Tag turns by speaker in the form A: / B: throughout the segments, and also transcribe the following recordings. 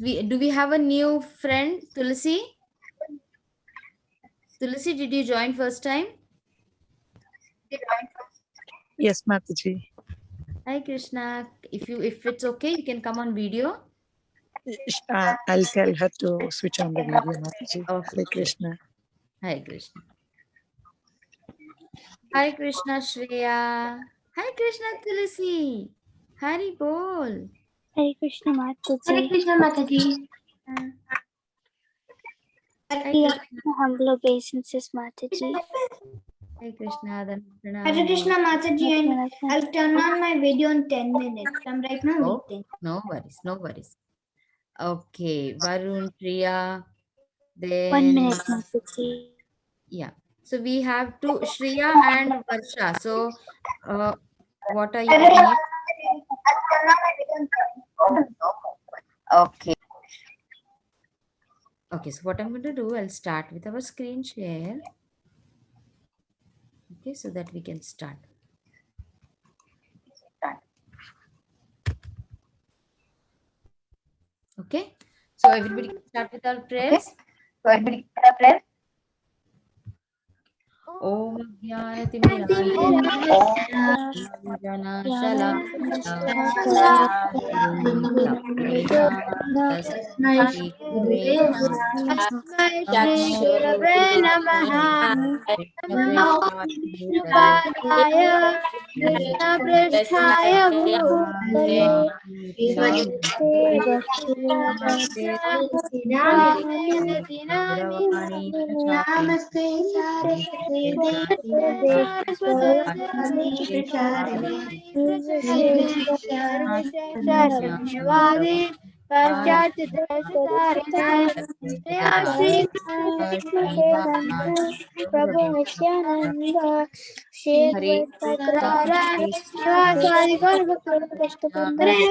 A: do we have a new friend, Tulsi? Tulsi, did you join first time?
B: Yes, Mataji.
A: Hi, Krishna. If it's okay, you can come on video.
B: I'll tell her to switch on the video, Mataji.
A: Okay.
B: Hare Krishna.
A: Hi, Krishna. Hi, Krishna Shreya. Hi, Krishna Tulsi. Hari Bol.
C: Hare Krishna Mataji.
D: Hare Krishna Mataji.
A: Hi,
C: Yeah,
A: Krishna.
C: humble obeisances Mataji.
A: Hi, Krishna.
D: Hare
A: Pranam.
D: Krishna Mataji, and I'll turn on my video in 10 minutes. I'm right now
A: Oh,
D: waiting.
A: no worries. No worries. Okay. Varun, Priya.
C: 1
A: Then,
C: minute Mataji.
A: yeah. So we have to Shreya and Varsha. So, what are your names? Okay. Okay. So what I'm going to do, I'll start with our screen share. Okay, so that we can start. Okay. So everybody can start with our prayers. Om
D: Shri Namaha. Namo Vishnupadaya Krishna Prasthaya Bhutale Namaste Namaste Saraswati Sarvadi
C: Prabhu Nityananda
A: Hare
D: Nivasadi
C: Hare
D: Krishna Hare
C: Krishna
D: Hare
C: Hare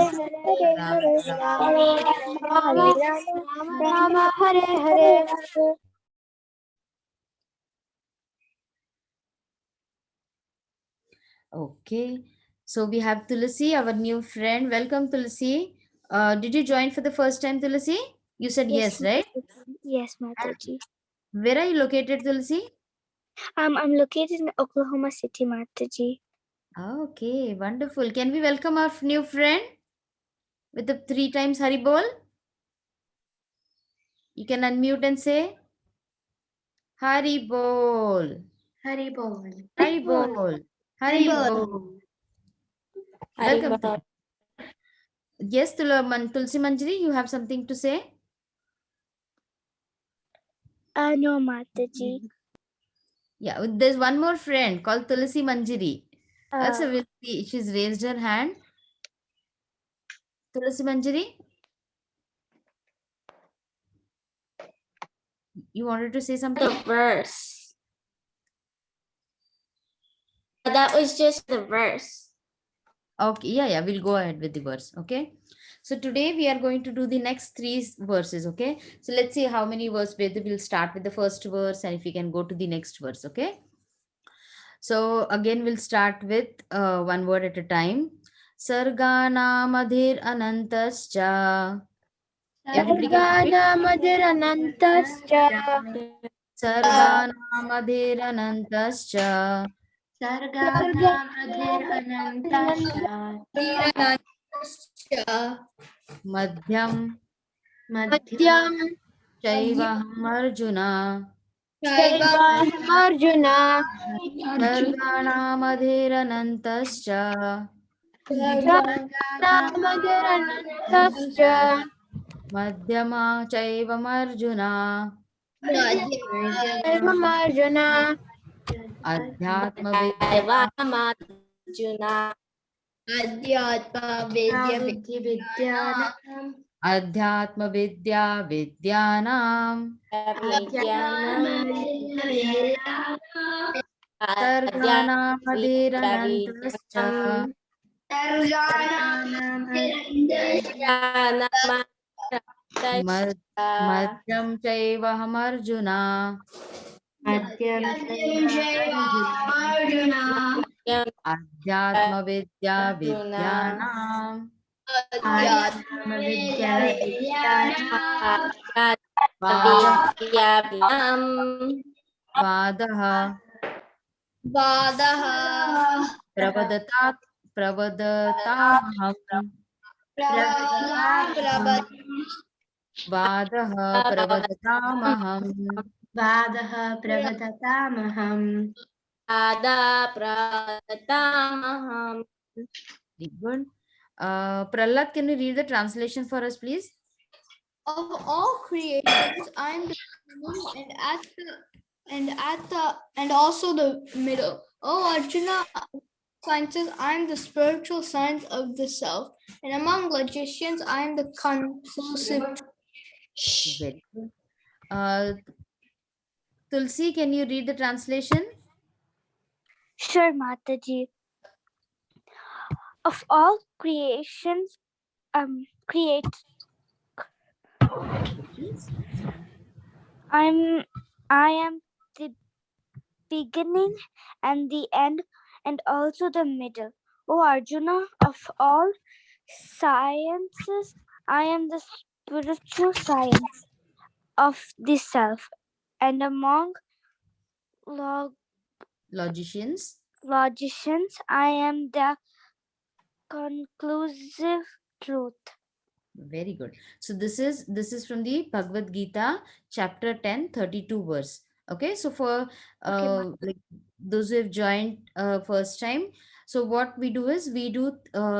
D: Hare
C: Hare
D: Rama Rama Hare Hare.
A: Okay. So we have Tulsi, our new friend. Welcome, Tulsi. Did you join for the first time, Tulsi? You said yes, right?
C: Yes, Mataji.
A: Where are you located, Tulsi?
C: I'm located in Oklahoma City, Mataji.
A: Okay, wonderful. Can we welcome our new friend with the 3 times Hari Bol? You can unmute and say Hari Bol.
D: Hari Bol.
A: Hari Bol. Hari Bol. Welcome. Yes, Tulsi Manjari, you have something to say?
C: No, Mataji.
A: Yeah, there's one more friend called Tulsi Manjari. Also, we'll see. She's raised her hand. Tulsi Manjari, you wanted to say something?
E: The verse. That was just the verse.
A: Okay, yeah, we'll go ahead with the verse. Okay. So today we are going to do the next 3 verses. Okay. So let's see how many verses we'll start with the first verse and if we can go to the next verse. Okay. So again, we'll start with one word at a time. Sarganamadhir anantascha.
D: Sarganamadhir anantascha.
A: Sarganamadhir anantascha.
D: Sarganamadhir anantascha.
A: Madhyam
D: Madhyam
A: Chaivaham Arjuna.
D: Arjuna.
A: Sarganamadhir anantascha.
D: Sarganamadhir anantascha.
A: Madhyama Chaivam Arjuna.
D: Arjuna.
A: Adhyatma Vidya.
E: Arjuna.
A: Adhyatma Vidya Vidyanam. Sarganamadhir anantascha. Madhyam Chaivaham Arjuna. Adhyatma Vidya Vidyanam. Vadah. Pravadatat. Pravadatamaham. Vadah. Pravadatamaham. Very good. Prahlad, can you read the translation for us, please?
D: Of all creations, I am the beginning and also the middle. Oh Arjuna, sciences, I am the spiritual science of the self, and among logicians, I am the conclusive.
A: Very good. Tulsi, can you read the translation?
C: Sure, Mataji. Of all creations, create. I am the beginning and the end, and also the middle. O Arjuna, of all sciences, I am the spiritual science of the self, and among
A: Logicians.
C: logicians, I am the conclusive truth.
A: Very good. So this is from the Bhagavad Gita, chapter 10, 32 verse. Okay, so for like those who have joined first time, so what we do is we do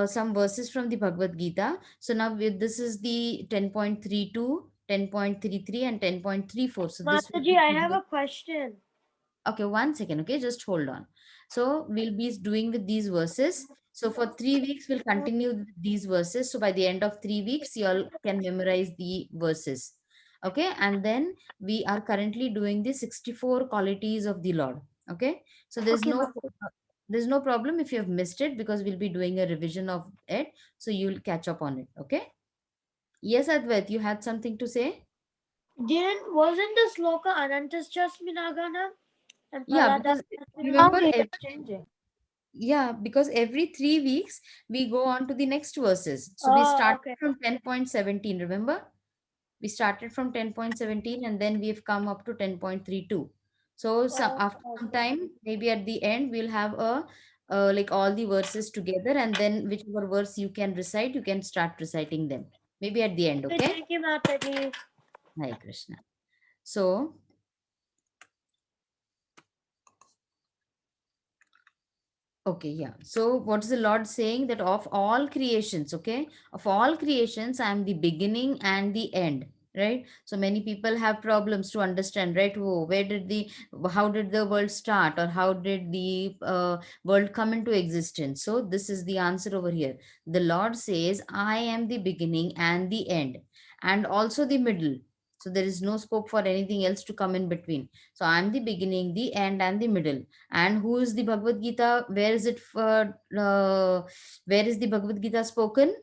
A: some verses from the Bhagavad Gita. So now this is the 10.32, 10.33, and 10.34. So this will
F: Mataji,
A: be
F: I have a question.
A: okay, 1 second. Okay, just hold on. So we'll be doing with these verses. So for 3 weeks, we'll continue with these verses. So by the end of 3 weeks, you all can memorize the verses. Okay, and then we are currently doing the 64 qualities of the Lord. Okay, so there's no problem if you have missed it, because we'll be doing a revision of it. So you'll catch up on it. Okay. Yes, Advait, you had something to say?
F: Wasn't the sloka Anantas just Minagana? And
A: Yeah,
F: Palada
A: because
F: just
A: remember,
F: Minagana? Changing.
A: yeah, because every 3 weeks we go on to the next verses. So we
F: Oh,
A: started
F: okay.
A: from 10.17, remember? We started from 10.17 and then we've come up to 10.32. So some after some time, maybe at the end, we'll have a like all the verses together, and then whichever verse you can recite, you can start reciting them. Maybe at the end, okay?
F: Thank you, Mataji.
A: Hare Krishna. So okay, yeah. So what's the Lord saying? That of all creations, okay, of all creations, I am the beginning and the end, right? So many people have problems to understand, right? Oh, how did the world start, or how did the world come into existence? So this is the answer over here. The Lord says, I am the beginning and the end, and also the middle. So there is no scope for anything else to come in between. So I'm the beginning, the end, and the middle. And who is the Bhagavad Gita? Where is it for? Where is the Bhagavad Gita spoken?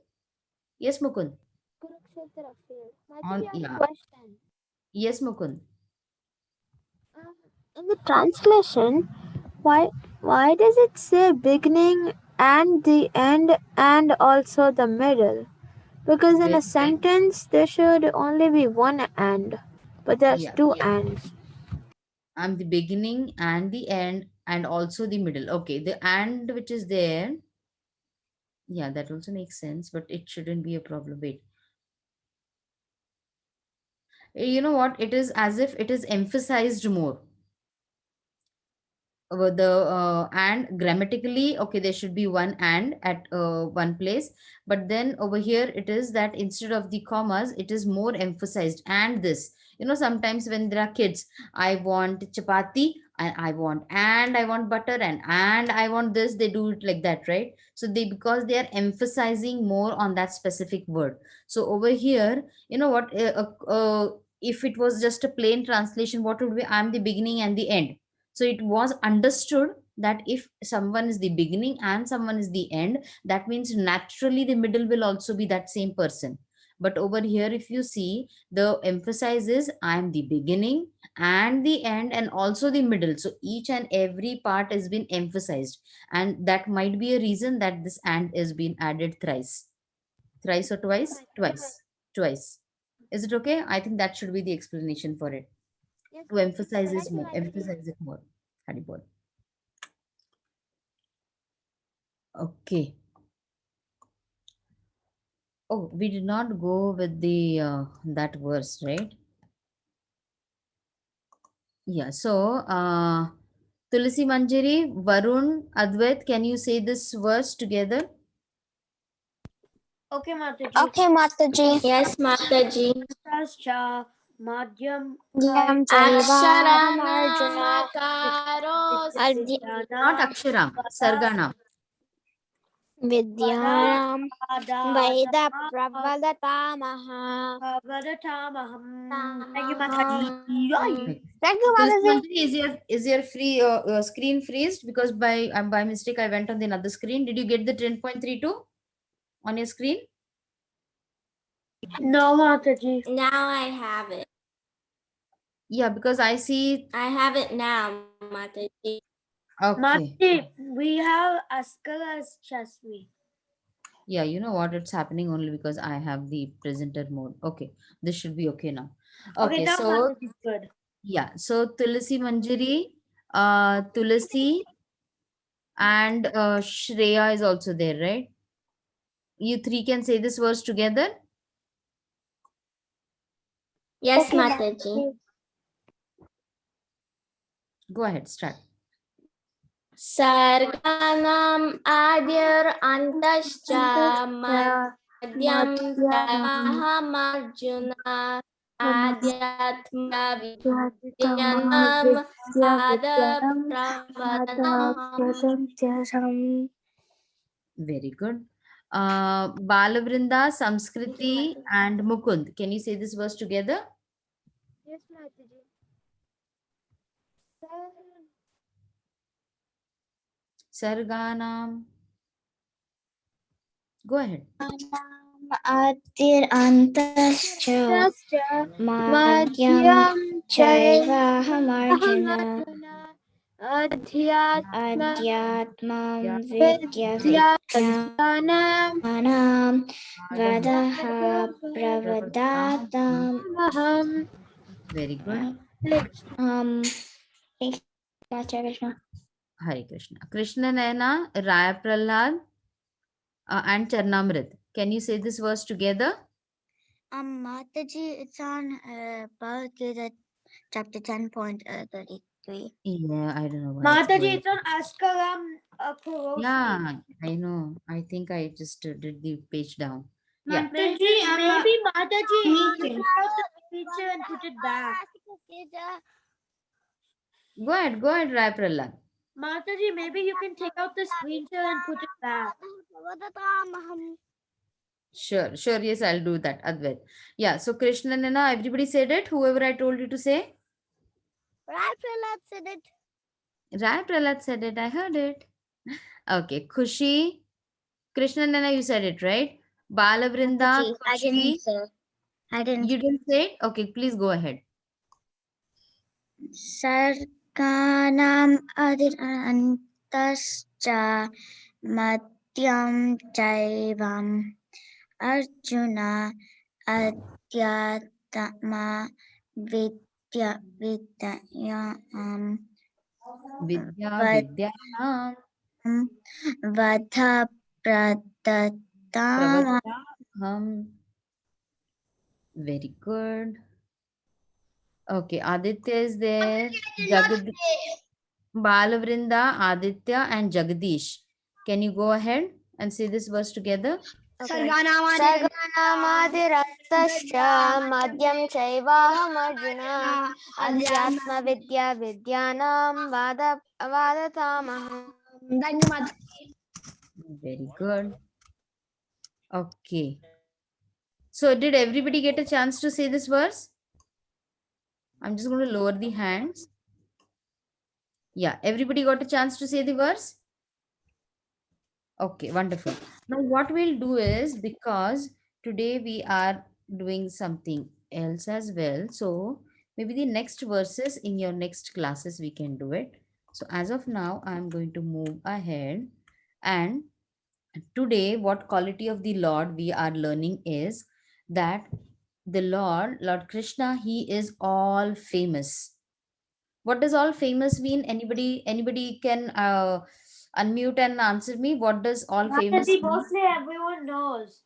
A: Yes, Mukund.
C: Kurukshetra field.
A: On,
C: Mataji, I have a
A: yeah.
C: question.
A: Yes, Mukund.
G: In the translation, why does it say beginning and the end and also the middle? Because in
A: Very
G: a sentence there should only be one and, but there's
A: yeah.
G: two ands.
A: I'm the beginning and the end and also the middle. Okay, the and which is there. Yeah, that also makes sense, but it shouldn't be a problem. Wait. You know what? It is as if it is emphasized more. The and grammatically, okay, there should be one and at one place, but then over here it is that instead of the commas, it is more emphasized. And this, sometimes when there are kids, I want chapati, and I want butter, and I want this, they do it like that, right? So they, because they are emphasizing more on that specific word. So over here, you know what, if it was just a plain translation, what would be? I'm the beginning and the end. So it was understood that if someone is the beginning and someone is the end, that means naturally the middle will also be that same person. But over here, if you see, the emphasis is I am the beginning and the end and also the middle. So each and every part has been emphasized. And that might be a reason that this and is being added thrice. Thrice or twice? Twice. Twice. Is it okay? I think that should be the explanation for it. To emphasize it more. Emphasize it more. Haribol. Okay. Oh, we did not go with the that verse, right? Yeah. So, Tulsi Manjari, Varun, Advait, can you say this verse together?
F: Okay, Mataji.
C: Okay, Mataji.
E: Yes, Mataji.
F: Tascha Madhyam
C: Yam Chaiva
E: Aksharanamakaros.
A: Not Aksharam, Sarganam.
C: Vidyanam Veda Pravadatamah.
F: Thank you, Mataji.
A: Right.
C: Thank you,
A: Tulsi
C: Mataji.
A: Manjari, is your free screen freezed? Because by mistake I went on the another screen. Did you get the 10.32 on your screen?
F: No, Mataji.
E: Now I have it.
A: Yeah, because I see.
E: I have it now, Mataji.
A: Okay.
F: Mataji, we have Askar as Chasmi.
A: Yeah, you know what? It's happening only because I have the presenter mode. Okay, this should be okay now.
F: Okay,
A: Okay,
F: now
A: so
F: Mataji is good.
A: yeah, so Tulsi Manjari, Tulsi, and Shreya is also there, right? You three can say this verse together.
E: Yes, Mataji.
A: Go ahead, start.
E: Sarganam adir antascha madhyam mahamarjuna adhyatma vidyanam adapravadam.
A: Very good. Balavrinda, Samskriti, and Mukund. Can you say this verse together?
C: Yes, Mataji.
A: Sarganam. Go ahead.
C: Adir Antascha Madhyam Chaiva Hamarjuna Adhyatmam Vidyanam Vadaha Pravadatam.
A: Very good.
C: Krishna.
A: Hare Krishna. Krishna Nayana, Raya Prahlad, and Charnamrit. Can you say this verse together?
C: Mataji, it's on Bhagavad Gita, chapter 10.33.
A: Yeah, I don't know why.
F: Mataji, it's on Askaram Koroshi.
A: Yeah, I know. I think I just did the page down. Yeah.
F: Maybe Mataji, you can take out the picture and put it back.
A: Go ahead, Raya Prahlad.
F: Mataji, maybe you can take out the screenshot and put it back.
A: Sure. Yes, I'll do that, Advait. Yeah, so Krishna Nana, everybody said it? Whoever I told you to say?
C: Raya Prahlad said it.
A: Raya Prahlad said it. I heard it. Okay. Khushi. Krishna Nana, you said it, right? Balavrinda,
C: Mataji, I
A: Khushi.
C: didn't say. I didn't.
A: You didn't say it? Okay, please go ahead.
C: Sarganam Adir Antascha Madhyam Chaivam Arjuna Adhyatma Vidyam
A: Vidyanam.
C: Vada Pradatam.
A: Pravadaham. Very good. Okay, Aditya is there. Balavrinda, Aditya, and Jagdish. Can you go ahead and say this verse together?
C: Sarganamadirastascha Madhyam Chaivahamarjuna Adhyatma Vidya Vidyanam Vadatamaham.
A: Very good. Okay. So, did everybody get a chance to say this verse? I'm just going to lower the hands. Yeah, everybody got a chance to say the verse? Okay, wonderful. Now, what we'll do is, because today we are doing something else as well, so maybe the next verses in your next classes we can do it. So, as of now, I'm going to move ahead and Today, what quality of the Lord we are learning is that the Lord Krishna, he is all famous. What does all famous mean? Anybody can unmute and answer me. What does all famous
F: Mataji,
A: mean?
F: mostly everyone knows.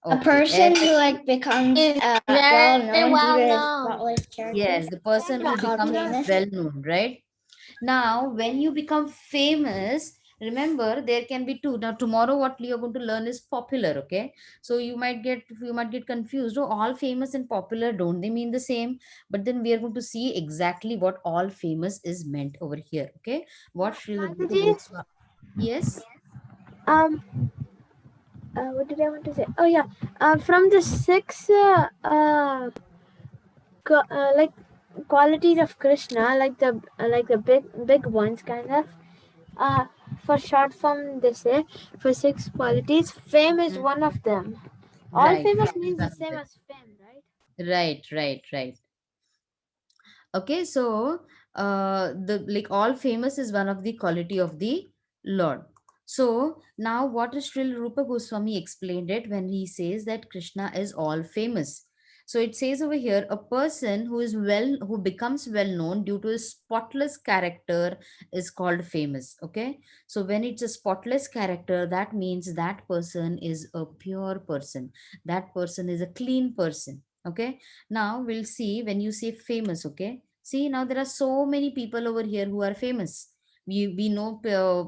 E: A
A: Okay.
E: person who like becomes
D: Is
E: well known
D: very
E: due
D: well
E: to his
D: known.
E: spotless character.
A: Yes, the person who
E: Not called
A: becomes
E: famous.
A: well known, right? Now, when you become famous, remember there can be two. Now, tomorrow what you're going to learn is popular, okay? So you might get confused. Oh, all famous and popular, don't they mean the same? But then we are going to see exactly what all famous is meant over here, okay? What Srila Rupa
G: Mataji,
A: Goswami. Yes.
G: um, what did I want to say? Oh yeah, from the six like qualities of Krishna, like the big ones, kind of. For short form, they say for six qualities, fame is
A: Mm.
G: one of them. All
A: Right.
G: famous
A: Fame is
G: means the
A: one of
G: same
A: them.
G: as fame, right?
A: Right. Okay, so the like all famous is one of the quality of the Lord. So now what is Srila Rupa Goswami explained it when he says that Krishna is all famous. So it says over here, a person who becomes well known due to his spotless character is called famous. Okay, so when it's a spotless character, that means that person is a pure person. That person is a clean person. Okay, now we'll see when you say famous. Okay, see, now there are so many people over here who are famous. We know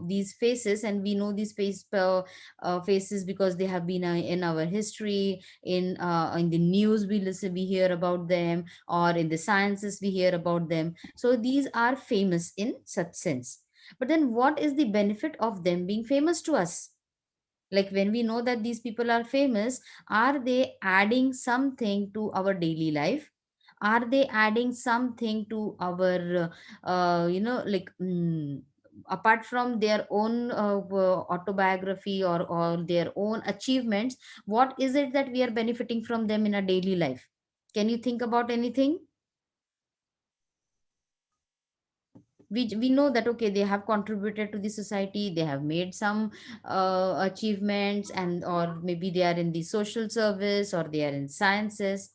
A: these faces, and we know these faces because they have been in our history, in the news we hear about them, or in the sciences we hear about them. So these are famous in such sense. But then what is the benefit of them being famous to us? Like, when we know that these people are famous, are they adding something to our daily life? Are they adding something to our apart from their own autobiography, or their own achievements? What is it that we are benefiting from them in our daily life? Can you think about anything? We know that, okay, they have contributed to the society, they have made some achievements, and or maybe they are in the social service, or they are in sciences.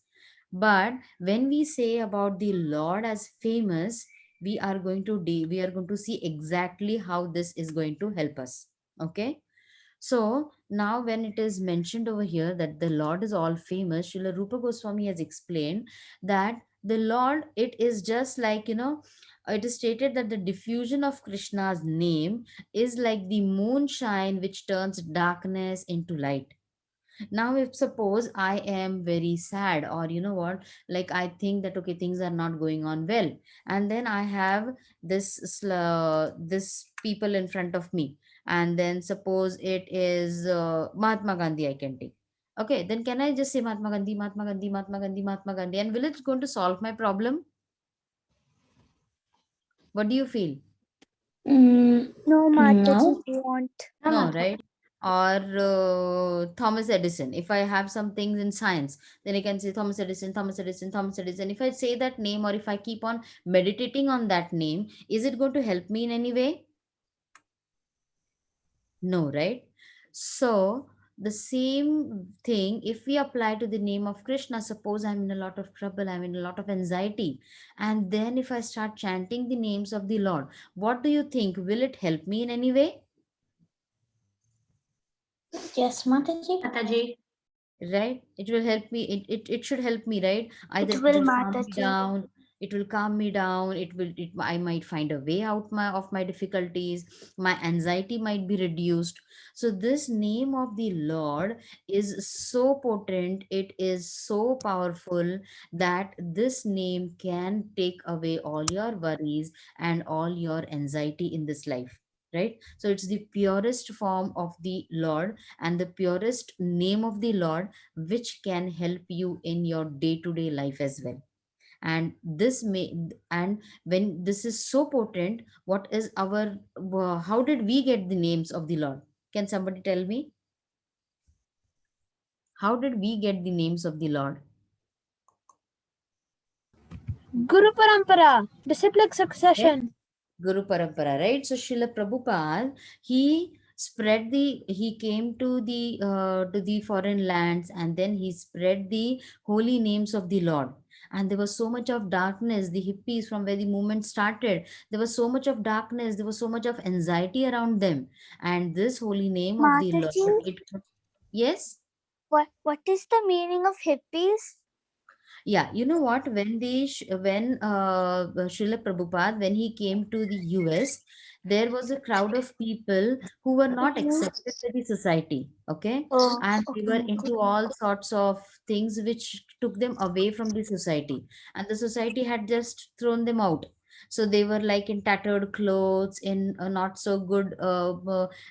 A: But when we say about the Lord as famous, we are going to see exactly how this is going to help us. Okay, so now when it is mentioned over here that the Lord is all famous, Srila Rupa Goswami has explained that the Lord, it is just like, it is stated that the diffusion of Krishna's name is like the moonshine which turns darkness into light. Now, if suppose I am very sad, or you know what, like I think that, okay, things are not going on well, and then I have this people in front of me, and then suppose it is Mahatma Gandhi, I can take. Okay, then can I just say Mahatma Gandhi, Mahatma Gandhi, Mahatma Gandhi, Mahatma Gandhi, and will it going to solve my problem? What do you feel?
C: No, Mataji,
E: No.
C: you won't.
A: No, right? Or Thomas Edison. If I have some things in science, then I can say Thomas Edison, Thomas Edison, Thomas Edison. If I say that name, or if I keep on meditating on that name, is it going to help me in any way? No, right? So the same thing, if we apply to the name of Krishna, suppose I'm in a lot of trouble, I'm in a lot of anxiety, and then if I start chanting the names of the Lord, what do you think? Will it help me in any way?
E: Yes, Mataji.
A: Right, it will help me, it should help me, right? Either
C: It
A: it
C: will,
A: will calm me
C: Mataji.
A: down, it will calm me down, I might find a way out of my difficulties, my anxiety might be reduced. So this name of the Lord is so potent, it is so powerful, that this name can take away all your worries and all your anxiety in this life, right? So it's the purest form of the Lord, and the purest name of the Lord, which can help you in your day to day life as well. And this may, and when this is so potent, what is our how did we get the names of the Lord? Can somebody tell me, how did we get the names of the Lord?
G: Guru Parampara, disciplic
A: Yes,
G: succession.
A: Guru Parampara, right? So Srila Prabhupada, he he came to the foreign lands, and then he spread the holy names of the Lord. And there was so much of darkness, the hippies, from where the movement started, there was so much of darkness, there was so much of anxiety around them. And this holy name of the Lord,
C: Mataji,
A: yes.
C: what is the meaning of hippies?
A: Yeah, you know what? When Srila Prabhupada, when he came to the US, there was a crowd of people who were not accepted by the society. Okay,
C: Oh,
A: and they were
C: okay.
A: into all sorts of things which took them away from the society, and the society had just thrown them out. So they were like in tattered clothes, in a not so good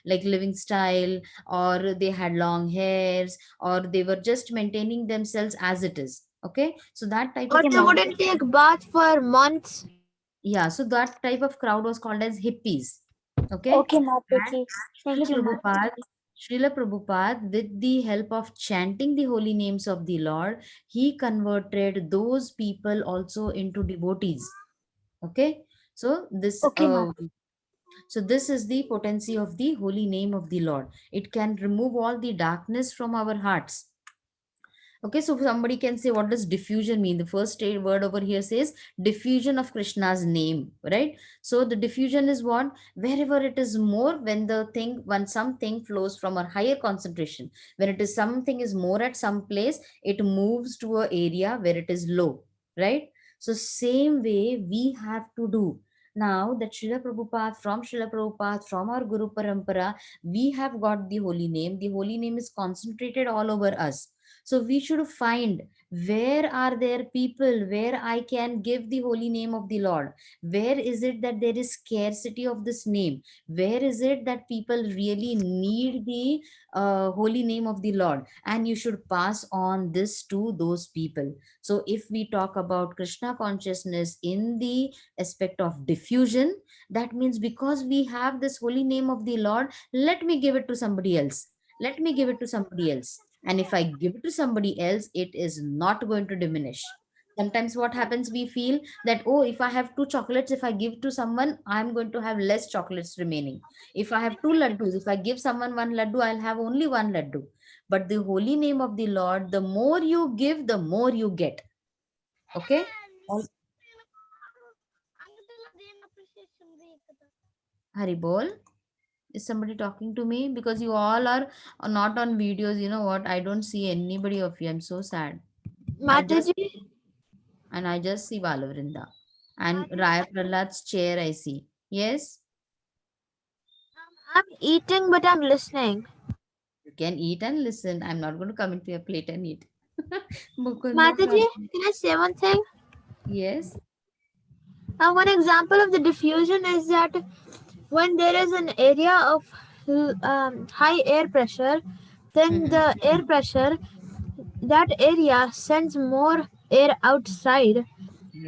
A: like living style, or they had long hairs, or they were just maintaining themselves as it is. Okay, so that type
G: Or
A: of
G: they
A: crowd,
G: wouldn't take bath for months.
A: yeah, so that type of crowd was called as hippies. Okay,
C: Okay,
A: and
C: Mataji.
A: Srila
C: Thank you,
A: Prabhupada,
C: Mataji.
A: Srila Prabhupada, with the help of chanting the holy names of the Lord, he converted those people also into devotees. Okay, so
C: Okay, Mataji.
A: this is the potency of the holy name of the Lord. It can remove all the darkness from our hearts. Okay, so somebody can say, what does diffusion mean? The first word over here says diffusion of Krishna's name, right? So the diffusion is what? Wherever it is more, when something flows from a higher concentration, when it is something is more at some place, it moves to a area where it is low, right? So same way we have to do. Now that Srila Prabhupada, from our Guru Parampara, we have got the holy name. The holy name is concentrated all over us, so we should find where are there people where I can give the holy name of the Lord. Where is it that there is scarcity of this name? Where is it that people really need the holy name of the Lord? And you should pass on this to those people. So if we talk about Krishna consciousness in the aspect of diffusion, that means because we have this holy name of the Lord, let me give it to somebody else. Let me give it to somebody else, and if I give it to somebody else, it is not going to diminish. Sometimes what happens, we feel that, oh, if I have two chocolates, if I give to someone, I'm going to have less chocolates remaining. If I have two laddus, if I give someone one laddu, I'll have only one laddu. But the holy name of the Lord, the more you give, the more you get. Okay. Haribol, is somebody talking to me? Because you all are not on videos. You know what, I don't see anybody of you. I'm so sad. I just
G: Mataji,
A: I just see Balavrinda and Raya Prahlad's chair. I see. Yes,
G: I'm eating, but I'm listening.
A: you can eat and listen. I'm not going to come into your plate and eat. Mukund, no
G: Mataji,
A: problem.
G: can I say one thing?
A: Yes.
G: One example of the diffusion is that when there is an area of high air pressure, then
A: Mhm.
G: the air pressure, that area sends more air outside and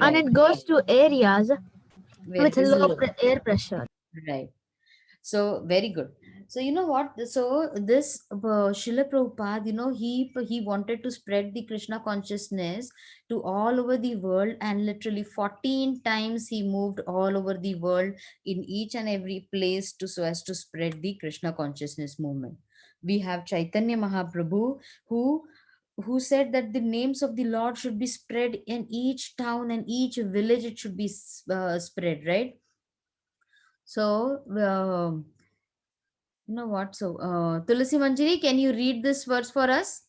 A: Right.
G: it goes to areas
A: Where
G: with
A: it is
G: low
A: low.
G: air pressure.
A: Right. So very good. So you know what? So this Srila Prabhupada, he wanted to spread the Krishna consciousness to all over the world, and literally 14 times he moved all over the world in each and every place to so as to spread the Krishna consciousness movement. We have Chaitanya Mahaprabhu who said that the names of the Lord should be spread in each town and each village. It should be spread, right? So you know what? So, Tulasi Manjari, can you read this verse for us?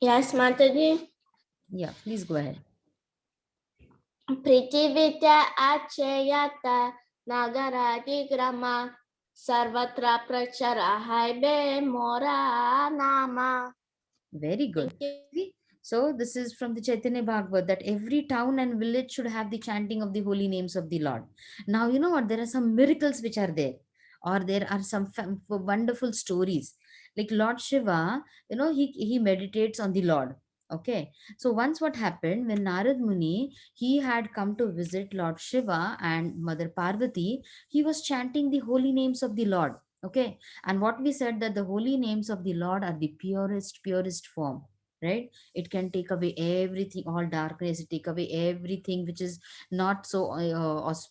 E: Yes, Mataji.
A: Yeah, please go ahead.
E: Prithivitya achayata nagaradigrama sarvatra prachara haibe mora nama.
A: Very good.
E: Thank you.
A: See? So, this is from the Chaitanya Bhagavad, that every town and village should have the chanting of the holy names of the Lord. Now, you know what? There are some miracles which are there, or there are some wonderful stories. Like Lord Shiva, he meditates on the Lord. Okay. So, once what happened, when Narad Muni, he had come to visit Lord Shiva and Mother Parvati, he was chanting the holy names of the Lord. Okay, and what we said, that the holy names of the Lord are the purest form, right? It can take away everything, all darkness. It take away everything which is not so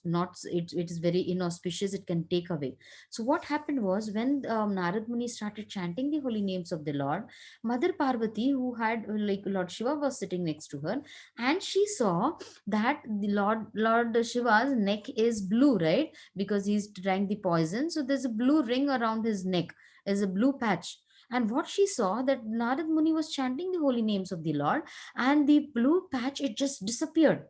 A: not it is very inauspicious. It can take away. So what happened was, when Narad Muni started chanting the holy names of the Lord, Mother Parvati, who had like Lord Shiva was sitting next to her, and she saw that the Lord Shiva's neck is blue, right? Because he's drank the poison, so there's a blue ring around his neck, there's a blue patch. And what she saw, that Narad Muni was chanting the holy names of the Lord, and the blue patch, it just disappeared.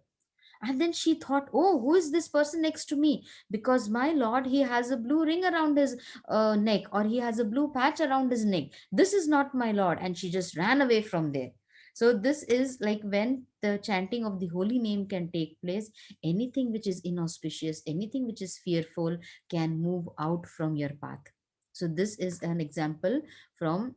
A: And then she thought, oh, who is this person next to me? Because my Lord, he has a blue ring around his neck, or he has a blue patch around his neck. This is not my Lord. And she just ran away from there. So this is like when the chanting of the holy name can take place, anything which is inauspicious, anything which is fearful can move out from your path. So this is an example from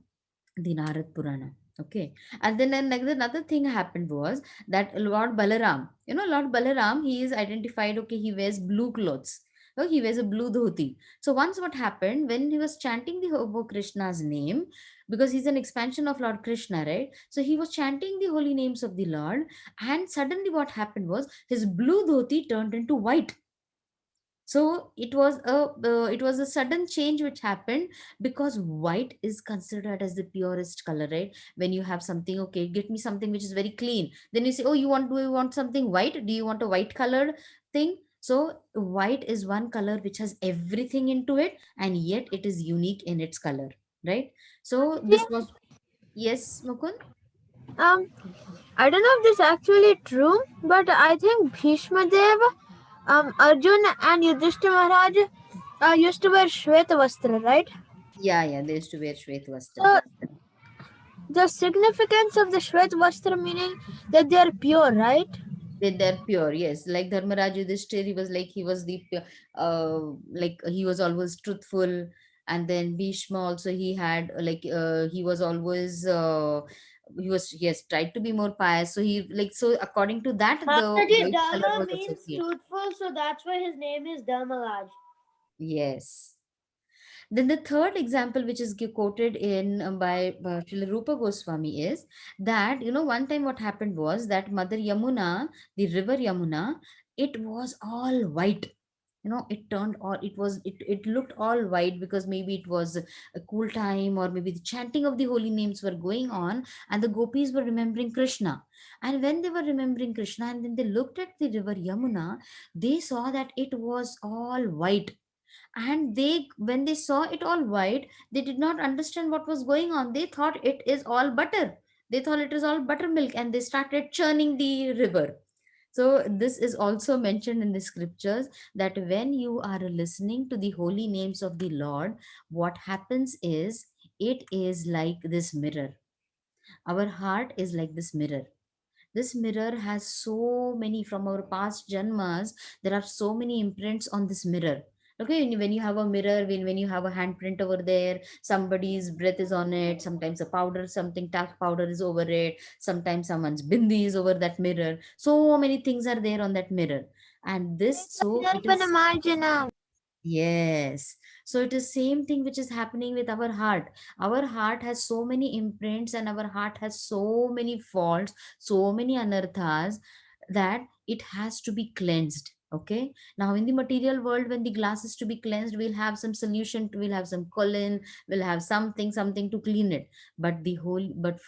A: the Narad Purana. Okay. And then another thing happened was that Lord Balaram, Lord Balaram, he is identified, okay, he wears blue clothes. Oh, he wears a blue dhoti. So once what happened, when he was chanting the Holy Krishna's name, because he's an expansion of Lord Krishna, right? So he was chanting the holy names of the Lord, and suddenly what happened was his blue dhoti turned into white. So it was a sudden change which happened, because white is considered as the purest color, right? When you have something, okay, get me something which is very clean, then you say, oh, do you want something white? Do you want a white colored thing? So white is one color which has everything into it, and yet it is unique in its color, right? So this was, yes, Mukund.
G: I don't know if this is actually true, but I think Bhishma Dev, Arjun and Yudhishthira Maharaj used to wear Shweta Vastra, right?
A: Yeah, they used to wear Shwet Vastra.
G: So the significance of the Shwet Vastra meaning that they are pure, right?
A: They're pure, yes. Like Dharmaraj Yudhishthir, he was the like he was always truthful. And then Bhishma also, he had he was always he has tried to be more pious. So so according to that, the
F: Mataji,
A: white color
F: Dharma
A: was
F: means
A: associated.
F: truthful, so that's why his name is Dharmaraj.
A: Yes. Then the third example, which is quoted in by Srila Rupa Goswami, is that, one time what happened was that Mother Yamuna, the river Yamuna, it was all white. It turned all, it looked all white, because maybe it was a cool time, or maybe the chanting of the holy names were going on, and the gopis were remembering Krishna. And when they were remembering Krishna, and then they looked at the river Yamuna, they saw that it was all white. And when they saw it all white, they did not understand what was going on. They thought it is all butter, they thought it is all buttermilk, and they started churning the river. So this is also mentioned in the scriptures, that when you are listening to the holy names of the Lord, what happens is, it is like this mirror. Our heart is like this mirror. This mirror has so many, from our past janmas, there are so many imprints on this mirror. Okay, when you have a mirror, when you have a handprint over there, somebody's breath is on it, sometimes a powder, something talc powder is over it, sometimes someone's bindi is over that mirror. So many things are there on that mirror. And this, so it is, yes. So it is same thing which is happening with our heart. Our heart has so many imprints, and our heart has so many faults, so many anarthas, that it has to be cleansed. Okay. Now in the material world, when the glass is to be cleansed, we'll have some solution, we'll have some colon, we'll have something to clean it. But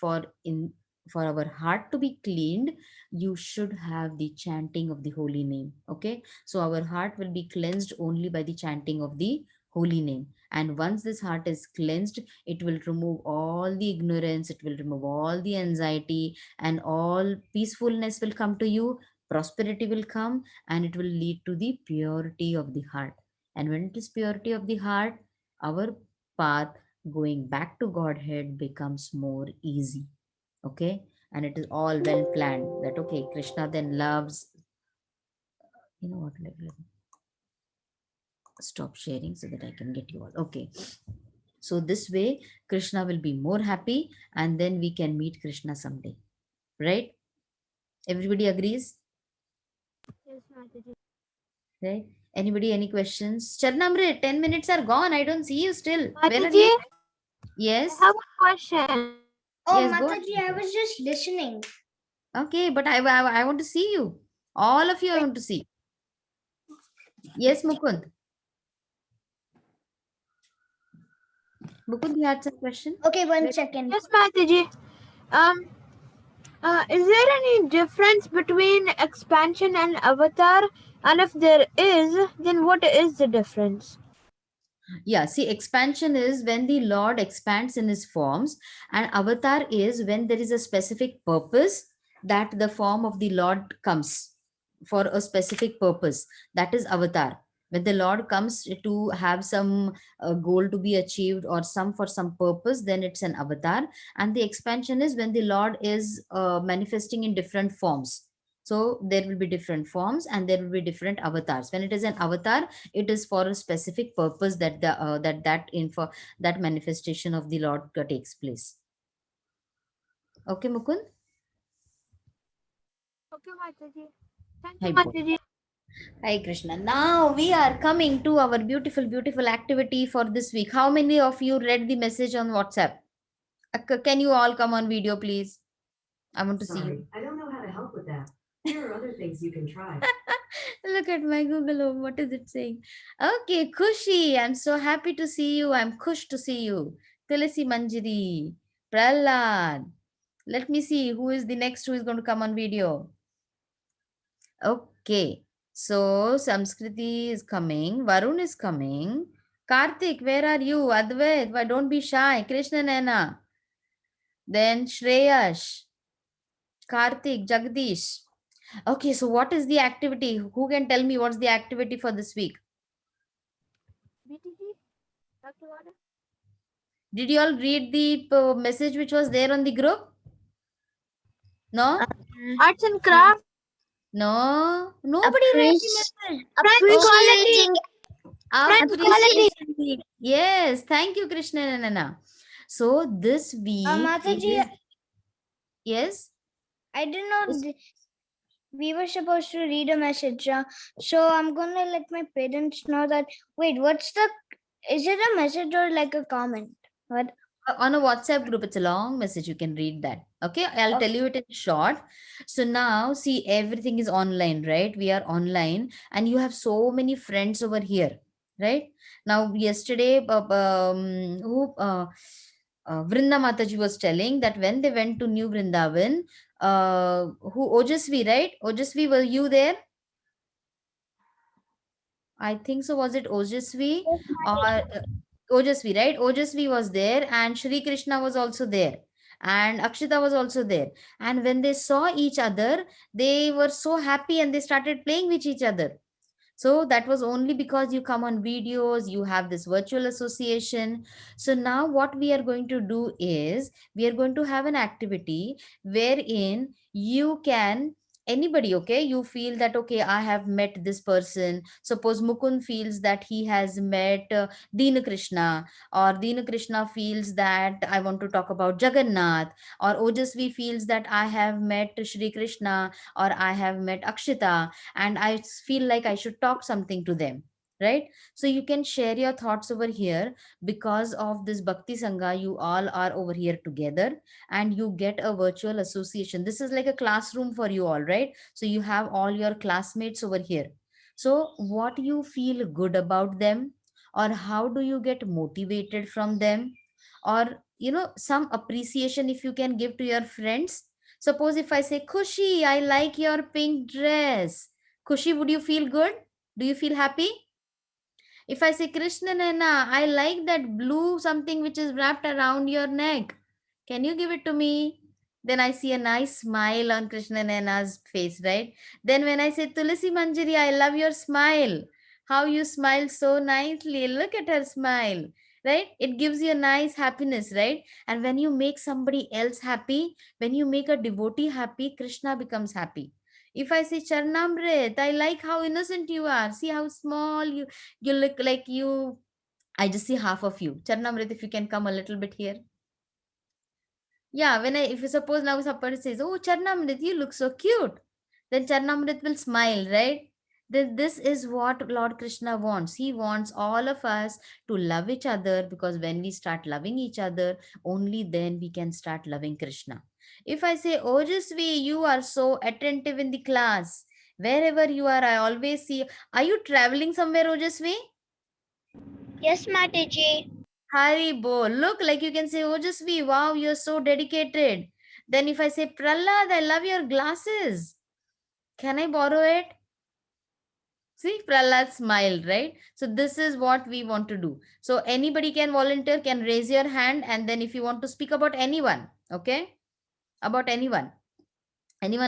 A: for our heart to be cleaned, you should have the chanting of the holy name. Okay. So our heart will be cleansed only by the chanting of the holy name. And once this heart is cleansed, it will remove all the ignorance, it will remove all the anxiety, and all peacefulness will come to you, prosperity will come, and it will lead to the purity of the heart. And when it is purity of the heart, our path going back to Godhead becomes more easy. Okay. And it is all well planned, that okay, Krishna then loves, what, let me stop sharing so that I can get you all. Okay. So this way, Krishna will be more happy, and then we can meet Krishna someday. Right? Everybody agrees?
G: Yes, Mataji.
A: Right? Anybody, any questions? Charnamrit, 10 minutes are gone. I don't see you still. Where are
G: Mataji,
A: you? Yes.
G: I have a question.
D: Oh,
A: Yes, go
D: Mataji, I
A: ahead.
D: was just listening.
A: Okay, but I want to see you. All of you I want to see. Yes, Mukund. Mukund, you had some question?
D: Okay, 1 second.
G: Yes, Mataji. Um, is there any difference between expansion and avatar? And if there is, then what is the difference?
A: Yeah, see, expansion is when the Lord expands in his forms, and avatar is when there is a specific purpose that the form of the Lord comes for a specific purpose. That is avatar. When the Lord comes to have some goal to be achieved or some for some purpose, then it's an avatar. And the expansion is when the Lord is manifesting in different forms. So there will be different forms and there will be different avatars. When it is an avatar, it is for a specific purpose that the that manifestation of the Lord takes place. Okay, Mukund.
G: Okay, Mataji. Thank
A: Hi,
G: you,
A: boy.
G: Mataji.
A: Hi, Krishna. Now we are coming to our beautiful activity for this week. How many of you read the message on WhatsApp? Can you all come on video, please? I want to see you.
H: I don't know how to help with that. Here are other things you can try.
A: Look at my Google Home. What is it saying? Okay, Kushi. I'm so happy to see you. I'm Kush to see you. Tulasi Manjari. Prahlad. Let me see who is the next who is going to come on video. Okay. So Samskriti is coming. Varun is coming. Karthik, where are you? Advait, why don't be shy? Krishna Nana. Then Shreyash. Karthik, Jagdish. Okay, so what is the activity? Who can tell me what's the activity for this week?
G: BTG? Dr. Wada?
A: Did you all read the message which was there on the group? No?
G: Arts and crafts.
A: No? Nobody read the message.
G: Friends quality. Friends quality.
A: Appreciation. Yes, thank you, Krishna and Nana. So this week
D: Mataji,
A: is, yes.
D: I didn't know
A: Yes.
D: we were supposed to read a message. So I'm gonna let my parents know that. Wait, is it a message or like a comment? What?
A: On a WhatsApp group, it's a long message. You can read that. Okay, I'll tell you it in short. So now, see, everything is online, right? We are online, and you have so many friends over here, right? Now, yesterday, Vrinda Mataji was telling that when they went to New Vrindavan, Ojasvi, right? Ojasvi, were you there? I think so. Was it Ojasvi or Ojasvi, right? Ojasvi was there, and Shri Krishna was also there, and Akshita was also there. And when they saw each other, they were so happy and they started playing with each other. So that was only because you come on videos, you have this virtual association. So now what we are going to do is we are going to have an activity wherein you can, anybody, okay, you feel that, okay, I have met this person. Suppose Mukund feels that he has met Dina Krishna, or Dina Krishna feels that I want to talk about Jagannath, or Ojasvi feels that I have met Shri Krishna, or I have met Akshita, and I feel like I should talk something to them, right? So you can share your thoughts over here. Because of this Bhakti Sangha, you all are over here together and you get a virtual association. This is like a classroom for you all, right? So you have all your classmates over here. So what you feel good about them, or how do you get motivated from them, or some appreciation if you can give to your friends. Suppose if I say, Kushi, I like your pink dress. Kushi, would you feel good? Do you feel happy? If I say, Krishna Nana, I like that blue something which is wrapped around your neck. Can you give it to me? Then I see a nice smile on Krishna Nana's face, right? Then when I say, Tulasi Manjari, I love your smile. How you smile so nicely. Look at her smile, right? It gives you a nice happiness, right? And when you make somebody else happy, when you make a devotee happy, Krishna becomes happy. If I say, Charnamrit, I like how innocent you are. See how small you look like you. I just see half of you. Charnamrit, if you can come a little bit here. Yeah, if you suppose now somebody says, oh, Charnamrit, you look so cute. Then Charnamrit will smile, right? This is what Lord Krishna wants. He wants all of us to love each other, because when we start loving each other, only then we can start loving Krishna. If I say, Ojasvi, you are so attentive in the class. Wherever you are, I always see. Are you traveling somewhere, Ojasvi?
C: Yes, Mataji.
A: Hari Bo. Look, like you can say, Ojasvi, wow, you're so dedicated. Then if I say, Prahlad, I love your glasses. Can I borrow it? See, Prahlad smiled, right? So this is what we want to do. So anybody can volunteer, can raise your hand, and then if you want to speak about anyone, okay? About anyone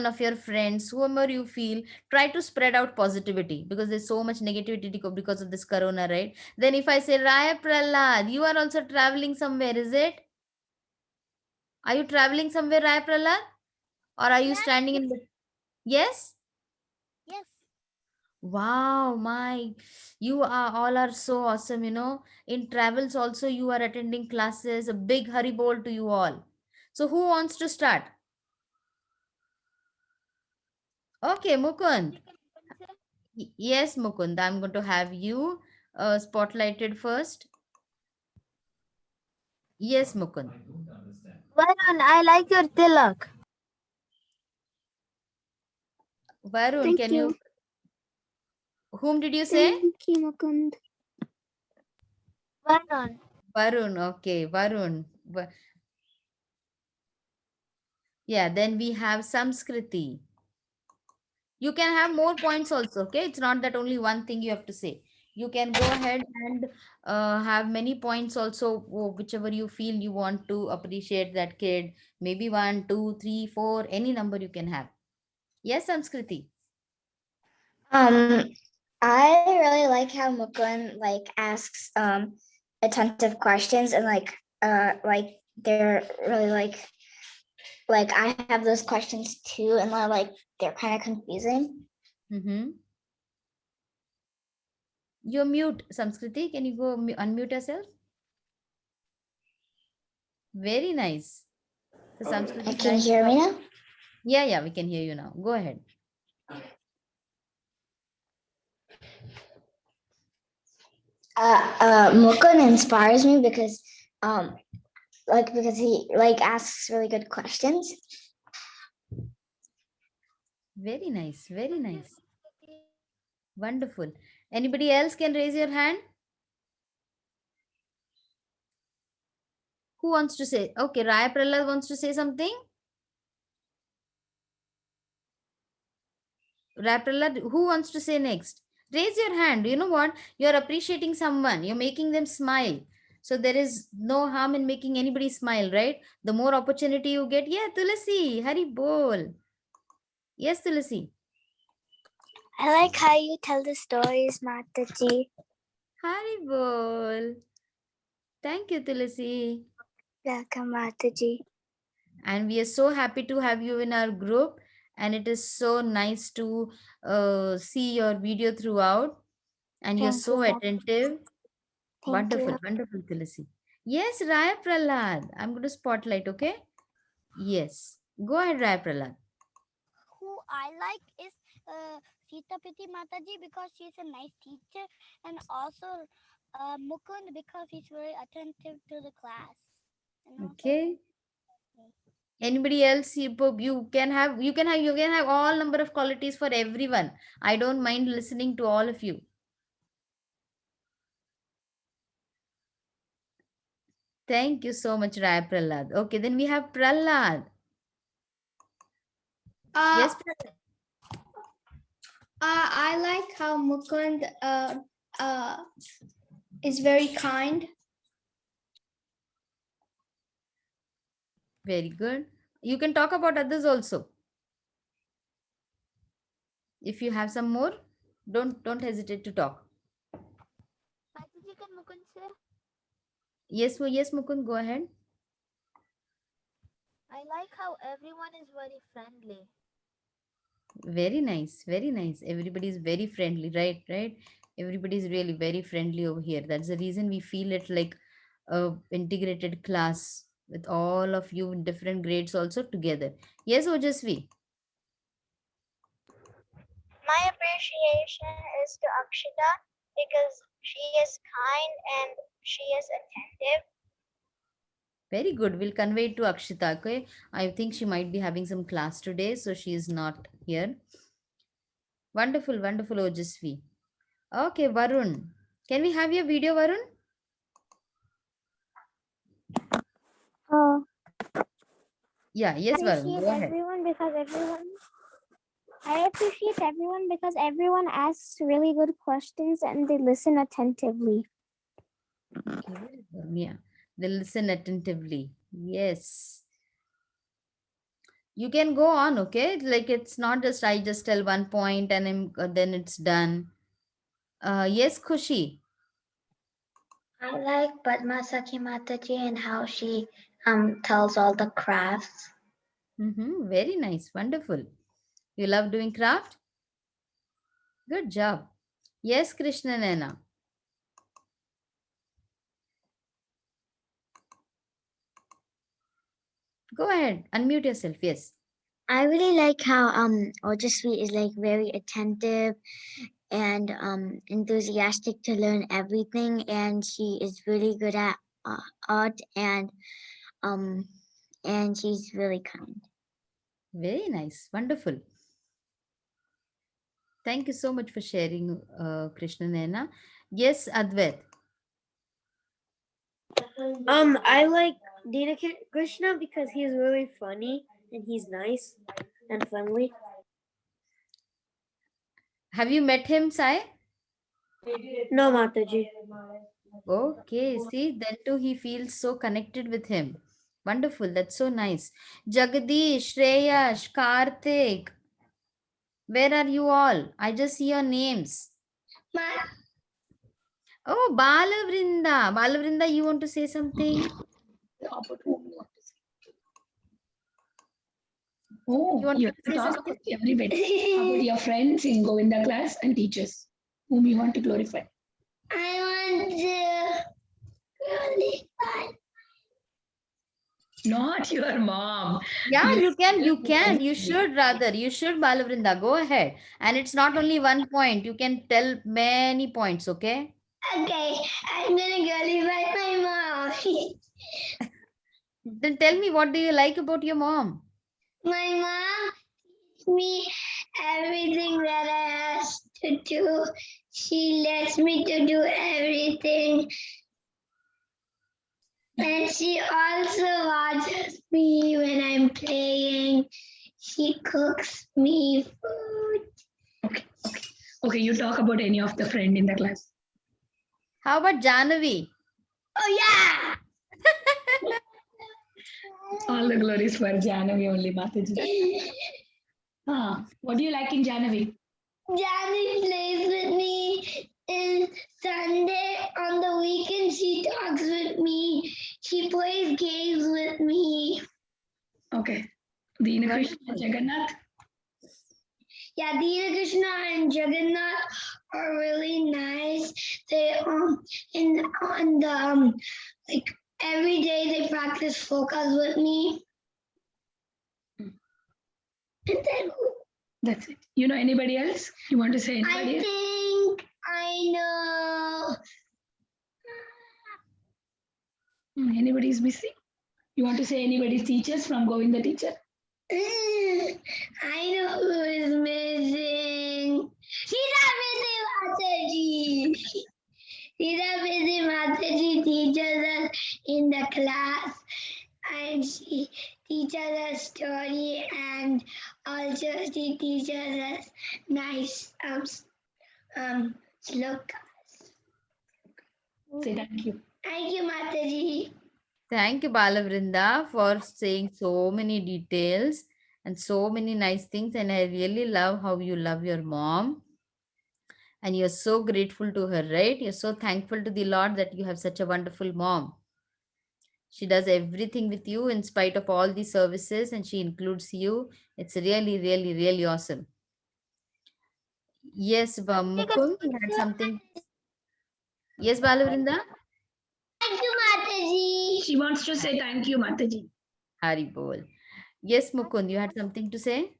A: of your friends, whoever you feel, try to spread out positivity, because there's so much negativity because of this corona, right? Then if I say, Raya Prahlad, you are also traveling somewhere, is it? Are you traveling somewhere, Raya Prahlad? Or are you standing in the... Yes?
C: Yes.
A: Wow, you are all are so awesome, In travels also you are attending classes. A big Haribol to you all. So who wants to start? Okay, Mukund. Yes, Mukund, I'm going to have you spotlighted first. Yes, Mukund.
G: Varun, I like your tilak.
A: Varun,
C: Thank
A: can
C: you.
A: whom did you say?
C: Thank you, Mukund.
G: Varun.
A: Varun, okay, Varun. Yeah, then we have Samskriti. You can have more points also, okay? It's not that only one thing you have to say. You can go ahead and have many points also, whichever you feel you want to appreciate that kid. Maybe 1, 2, 3, 4, any number you can have. Yes, Samskriti.
C: Um, I really like how Mukund asks attentive questions, and they're really like I have those questions too, and they're kind of confusing.
A: Mm-hmm. You're mute, Samskriti. Can you go unmute yourself? Very nice. So Samskriti,
C: Can you hear me now?
A: Yeah, we can hear you now. Go ahead.
C: Mukund inspires me because because he asks really good questions.
A: Very nice. Very nice. Wonderful. Anybody else can raise your hand? Who wants to say? Okay, Raya Prahlad wants to say something. Raya Prahlad, who wants to say next? Raise your hand. You know what? You're appreciating someone. You're making them smile. So there is no harm in making anybody smile, right? The more opportunity you get. Yeah, Tulasi, Hari Bol. Yes, Tulasi.
C: I like how you tell the stories, Mataji.
A: Hari Bol. Thank you, Tulasi.
C: Welcome, Mataji.
A: And we are so happy to have you in our group. And it is so nice to see your video throughout. And you're
C: Thank
A: so
C: you, Mataji.
A: attentive.
C: Thank
A: Wonderful,
C: you.
A: wonderful, Tulasi. Yes, Raya Prahlad. I'm going to spotlight, okay? Yes. Go ahead, Raya Prahlad.
C: Who I like is Sita Piti Mataji because she's a nice teacher, and also Mukund because he's very attentive to the class. And
A: Okay. Anybody else? You can have all number of qualities for everyone. I don't mind listening to all of you. Thank you so much, Raya Prahlad. Okay, then we have Prahlad. Yes, Prahlad.
D: I like how Mukund is very kind.
A: Very good. You can talk about others also. If you have some more, don't hesitate to talk.
G: Mataji, can Mukund say?
A: Yes, Mukund, go ahead.
G: I like how everyone is very friendly.
A: Very nice, very nice. Everybody is very friendly, right? Everybody is really very friendly over here. That's the reason we feel it like a integrated class with all of you in different grades also together. Yes, Ojasvi.
C: My appreciation is to Akshita because she is kind and she is attentive.
A: Very good. We'll convey it to Akshita. Okay. I think she might be having some class today, so she is not here. Wonderful, wonderful, Ojasvi. Okay, Varun. Can we have your video, Varun?
C: Oh,
A: Yeah, yes, Varun. Go ahead.
C: I appreciate everyone because everyone asks really good questions and they listen attentively.
A: Okay, yeah. They listen attentively. Yes. You can go on, okay? Like it's not just I just tell one point and then it's done. Yes, Khushi.
I: I like Padmasaki Mataji and how she tells all the crafts.
A: Very nice. Wonderful. You love doing craft? Good job. Yes, Krishna Nena. Go ahead. Unmute yourself. Yes.
I: I really like how Ojasvi is like very attentive and enthusiastic to learn everything, and she is really good at art and she's really kind.
A: Very nice. Wonderful. Thank you so much for sharing, Krishna Nena. Yes, Advait.
F: I like Dina Krishna because he's really funny and he's nice and friendly.
A: Have you met him, Sai?
F: No, Mataji.
A: Okay, see, then too he feels so connected with him. Wonderful, that's so nice. Jagadish, Shreyash, Karthik, where are you all? I just see your names. Oh, Balavrinda. Balavrinda, you want to say something?
J: Oh,
A: You want
J: you
A: to
J: have to
A: say
J: talk
A: something?
J: about everybody, about your friends in Govinda class and teachers whom you want to glorify.
I: I want to glorify.
J: Not your mom.
A: Yeah, you can. You should rather. You should, Balavrinda. Go ahead. And it's not only 1 point. You can tell many points, okay?
I: Okay, I'm gonna glorify my mom.
A: Then tell me, what do you like about your mom?
I: My mom teaches me everything that I have to do. She lets me to do everything. And she also watches me when I'm playing. She cooks me food.
J: Okay, you talk about any of the friend in the class.
A: How about Janavi?
I: Oh yeah!
J: All the glories for Janavi only, Mataji. What do you like in Janavi?
I: Janavi plays with me. And Sunday on the weekend, she talks with me. She plays games with me.
J: Okay. Dina Krishna, Jagannath.
I: Yeah, Dina Krishna and Jagannath are really nice. They like every day they practice focus with me.
J: And then that's it. You know anybody else? You want to say anybody else?
I: I think I know.
J: Anybody is missing? You want to say anybody's teachers from Govinda teacher?
I: I know who is missing. Sita Mataji. Sita Mataji teaches us in the class, and she teaches us story, and also she teaches us nice slokas.
J: Say thank you.
I: Thank you, Mataji.
A: Thank you, Balavrinda, for saying so many details and so many nice things. And I really love how you love your mom. And you're so grateful to her, right? You're so thankful to the Lord that you have such a wonderful mom. She does everything with you in spite of all the services, and she includes you. It's really, really, really awesome. Yes, Mukund, you had something. Yes, Balavrinda?
I: Thank you, Mataji.
J: She wants to say thank you, Mataji.
A: Hari bol. Yes, Mukund, you had something to say?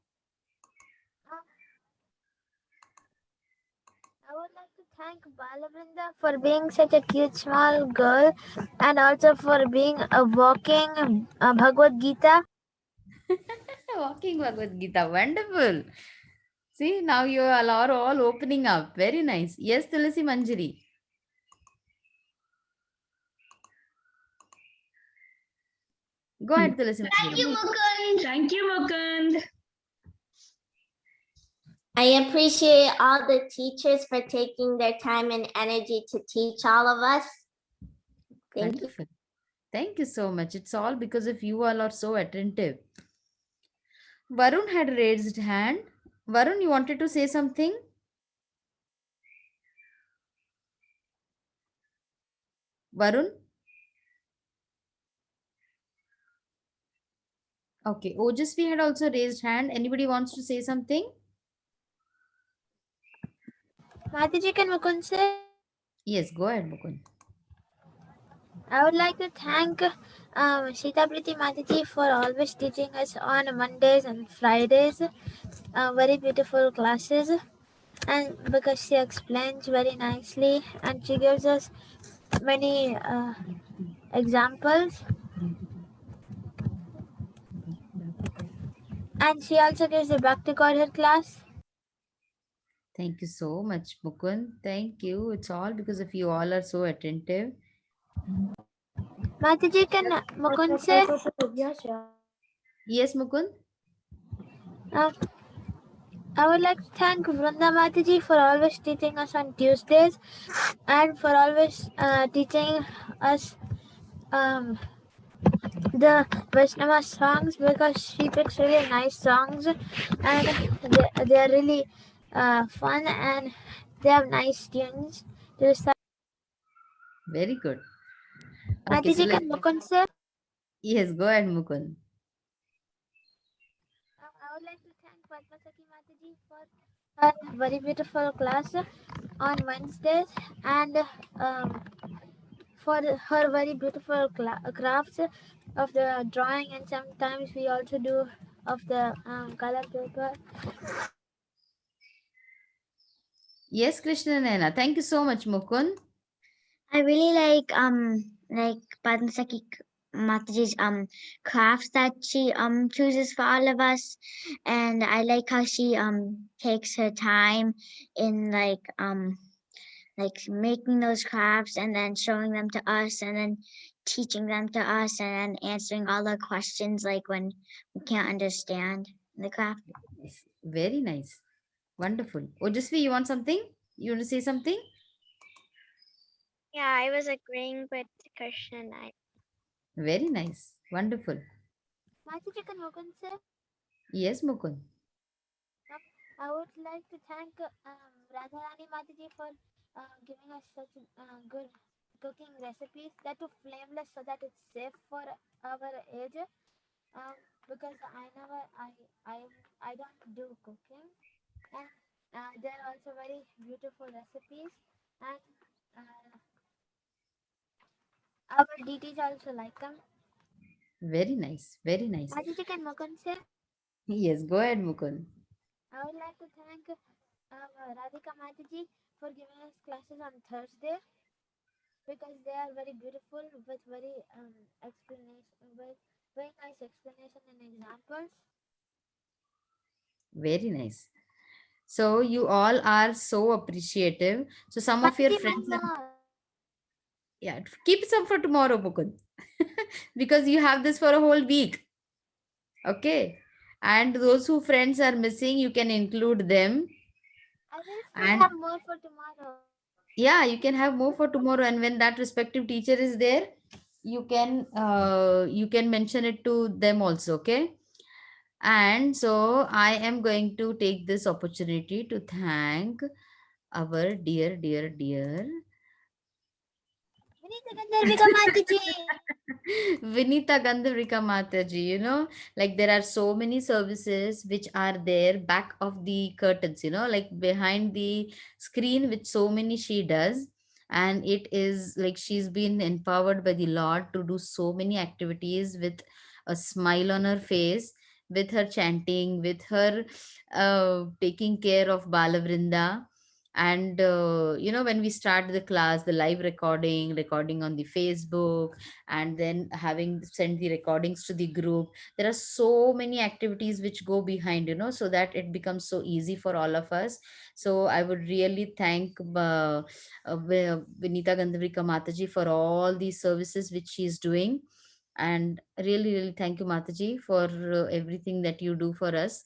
G: thank Balabrinda for being such a cute small girl and also for being a walking Bhagavad Gita.
A: Walking Bhagavad Gita. Wonderful. See, now you all are all opening up. Very nice. Yes, Tulasi Manjari. Go ahead, Tulasi Manjari.
J: Thank you, Mukund.
E: I appreciate all the teachers for taking their time and energy to teach all of us. Thank you.
A: Wonderful. Thank you so much. It's all because of you all are so attentive. Varun had raised hand. Varun, you wanted to say something? Varun? Okay. Ojasvi had also raised hand. Anybody wants to say something?
G: Mataji, can Mukund say?
A: Yes, go ahead, Mukund.
G: I would like to thank Sita Priti Mataji for always teaching us on Mondays and Fridays. Very beautiful classes, and because she explains very nicely and she gives us many examples, and she also gives the Back to Godhead class.
A: Thank you so much, Mukund. Thank you. It's all because of you all are so attentive.
G: Mataji, can Mukund say?
A: Yes, Mukund?
G: I would like to thank Vrunda Mataji for always teaching us on Tuesdays and for always teaching us the Vaishnava songs, because she picks really nice songs and they are really fun and they have nice tunes.
A: Very good. Okay, so
G: Mataji, can Mukund say?
A: yes, go ahead, Mukund.
G: I would like to thank Padmasaki Mataji for her very beautiful class on Wednesdays and for her very beautiful crafts of the drawing, and sometimes we also do of the color paper.
A: Yes, Krishna Naina. Thank you so much, Mukund.
I: I really like Padmasaki Mataji's crafts that she chooses for all of us, and I like how she takes her time in like making those crafts and then showing them to us and then teaching them to us and then answering all our questions like when we can't understand the craft.
A: Yes, very nice. Wonderful. Ojasvi, you want something? You want to say something?
C: Yeah, I was agreeing with Krishna and I.
A: Very nice. Wonderful.
G: Mataji, can Mukund say?
A: Yes, Mukund.
G: I would like to thank Radharani Mataji for giving us such good cooking recipes that are flameless so that it's safe for our age. Because I don't do cooking, and they're also very beautiful recipes, and our DTs also like them.
A: Very nice. Very nice.
G: Mataji, can Mukund say?
A: Yes, go ahead, Mukund.
G: I would like to thank Radhika Mataji for giving us classes on Thursday, because they are very beautiful with very explanation, with very nice explanation and examples.
A: Very nice. So you all are so appreciative. So some of your
G: Mataji,
A: friends
G: one
A: are,
G: more.
A: yeah, keep some for tomorrow, Mukund. Because you have this for a whole week. Okay. And those who friends are missing, you can include them.
G: I will still
A: And
G: have more for tomorrow.
A: yeah, you can have more for tomorrow. And when that respective teacher is there, you can mention it to them also. Okay. And so I am going to take this opportunity to thank our dear
G: Vinita Gandharvika Mataji.
A: Vinita Gandharika Mataji. Like there are so many services which are there back of the curtains, like behind the screen, which so many she does. And it is like she's been empowered by the Lord to do so many activities with a smile on her face, with her chanting, with her taking care of Balavrinda. And when we start the class, the live recording on the Facebook, and then having sent the recordings to the group, there are so many activities which go behind, so that it becomes so easy for all of us. So I would really thank Vinita Gandhavrika Mataji for all these services which she is doing. And really, really thank you, Mataji, for everything that you do for us.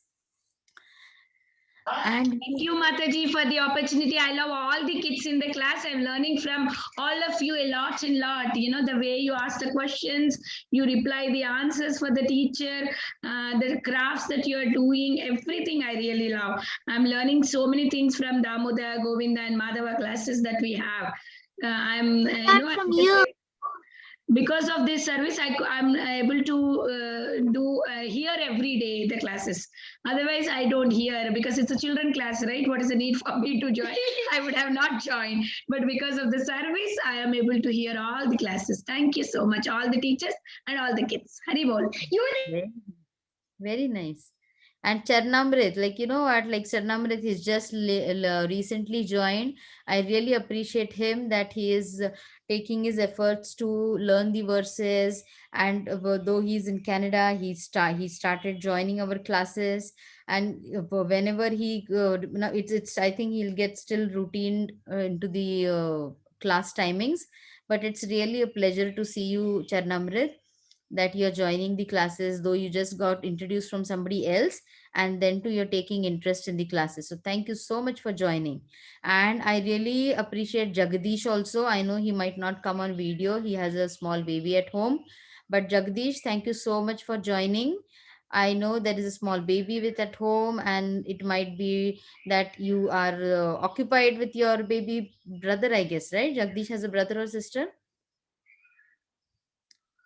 A: And
J: thank you, Mataji, for the opportunity. I love all the kids in the class. I'm learning from all of you a lot and lot. The way you ask the questions, you reply the answers for the teacher, the crafts that you are doing, everything I really love. I'm learning so many things from Damoda, Govinda, and Madhava classes that we have.
G: From you.
J: Because of this service, I'm able to hear every day the classes. Otherwise, I don't hear because it's a children class, right? What is the need for me to join? I would have not joined. But because of the service, I am able to hear all the classes. Thank you so much, all the teachers and all the kids. Hari bol.
A: very, very nice. And Charnamrit, Charnamrit, he's just recently joined. I really appreciate him that he is taking his efforts to learn the verses. And though he's in Canada, he started joining our classes. And whenever he, it's I think he'll get still routine into the class timings. But it's really a pleasure to see you, Charnamrit, that you're joining the classes, though you just got introduced from somebody else, and then too you're taking interest in the classes. So thank you so much for joining. And I really appreciate Jagdish also. I know he might not come on video, he has a small baby at home, but Jagdish, thank you so much for joining. I know there is a small baby with at home, and it might be that you are occupied with your baby brother, I guess, right? Jagdish has a brother or sister?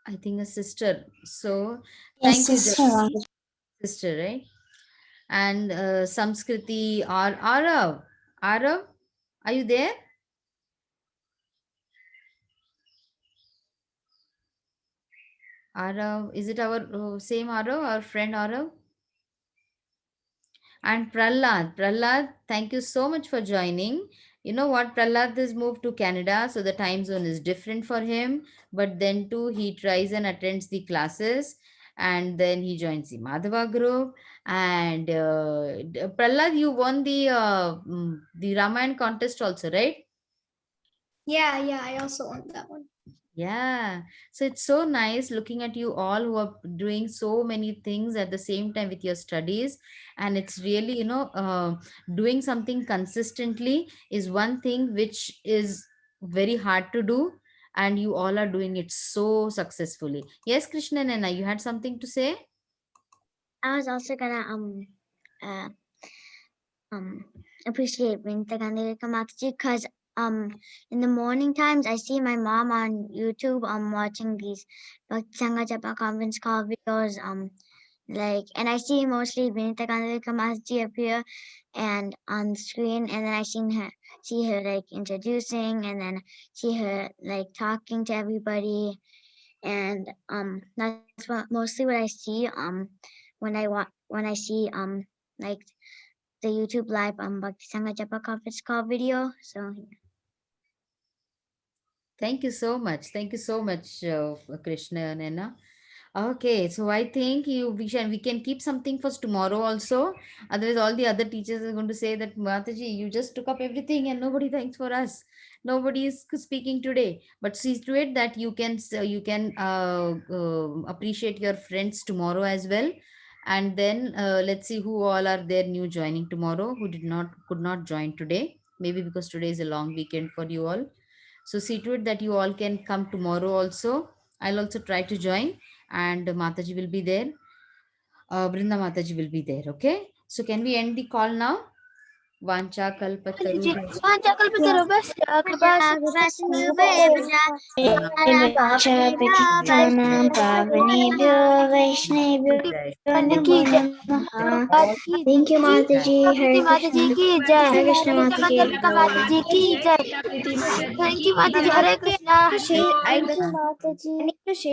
A: I think a sister. So thank you, Jagdish. Sister, right? And Samskriti or Arav. Arav, are you there? Arav, is it our same Arav, our friend Arav? And Prahlad, thank you so much for joining. You know what? Prahlad has moved to Canada, so the time zone is different for him. But then too, he tries and attends the classes, and then he joins the Madhava group. And Prahlad, you won the Ramayana contest also, right?
D: Yeah, I also want that one.
A: Yeah. So it's so nice looking at you all who are doing so many things at the same time with your studies. And it's really, doing something consistently is one thing which is very hard to do. And you all are doing it so successfully. Yes, Krishna Nana, you had something to say?
I: I was also gonna appreciate Vinita Gandhavrika Mataji because in the morning times I see my mom on YouTube watching these Bhakti Sangha Japa conference call videos and I see mostly Vinita Gandhavrika Mataji appear and on screen, and then I see her like introducing, and then see her like talking to everybody, and that's mostly what I see when I see like the YouTube live Bhakti Sangha Japa conference call video. So
A: Thank you so much. Thank you so much, Krishna Nana. Okay, so I think we can keep something for tomorrow also. Otherwise, all the other teachers are going to say that Mataji, you just took up everything and nobody thanks for us. Nobody is speaking today. But see to it that you can appreciate your friends tomorrow as well. And then let's see who all are there new joining tomorrow who could not join today. Maybe because today is a long weekend for you all. So see to it that you all can come tomorrow also. I'll also try to join, and Mataji will be there. Brinda Mataji will be there. Okay. So can we end the call now? Vancha kalpataru.
I: Thank you, Mataji. Hare
G: Mataji ki jai.
I: Hare Krishna Mataji.
G: Mataji ki jai. Thank you, Mataji. Hare Krishna.
I: I need to say